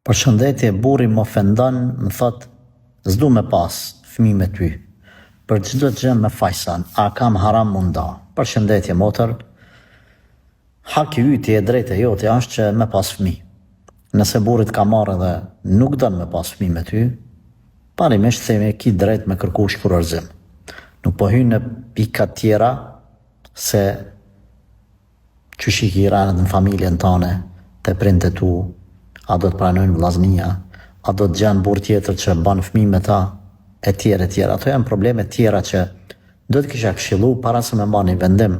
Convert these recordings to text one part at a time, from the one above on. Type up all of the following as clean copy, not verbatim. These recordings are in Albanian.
Përshëndetje, burri më ofendon, më thot, s'du me pas fëmijë me ty. Për çdo gjë me fajsan, a kam haram munda. Përshëndetje, motër. Haki yti e drejtë e jote është që me pas fëmijë. Nëse burrit ka marrë dhe nuk don me pas fëmijë me ty, parimisht themi ki drejt me kërku shkurorzim. Nuk po hyn në pika tjera se qysh i ki ranet në familjen tane, te prindët tu, a do të pranojnë vllaznia, a do të gjanë burr tjetër që ban fëmijë me ta, e tjera. Ato janë probleme tjera që do të kisha këshillu para se me marrë një vendim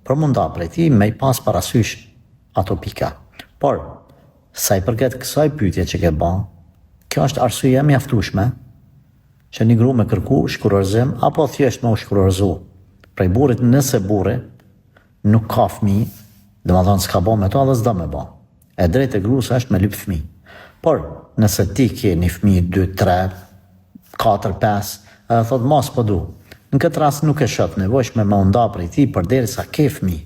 për munda prej ti me i pas parasysh ato pika. Por, sa i përket kësaj pyetje që ke ban, kjo është arsye e mjaftueshme që një gru me kërku shkurorzim apo thjesht me u shkurorzu prej burrit nëse burri nuk ka fëmijë, domethënë s'ka bën me to dhe s'do me bën. E drejtë e gruas është me lyp fëmijë. Por nëse ti ke një fëmijë 2, 3, 4, 5, edhe thot mos po du. Në këtë rast nuk e shoh nevojshme me u nda prej ti përderisa ke fëmijë.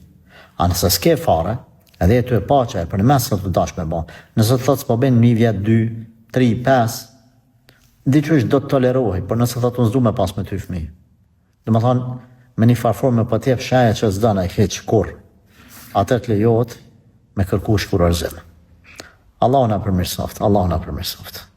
A nëse s'ke fare, edhe e ty e pacha e për në mes të dash me bën. Nëse thot s'po bën 1 vjet, 2, 3, 5, diçush do të tolerohi, por nëse thot unë s'du me pas me ty fëmijë. Domethënë me një farforme po t'jep shaja që s'don ai hiç kurr. Atëherë të lejohet me kërku shkurorzim. Allahu na përmirësoft, Allahu na përmirësoft.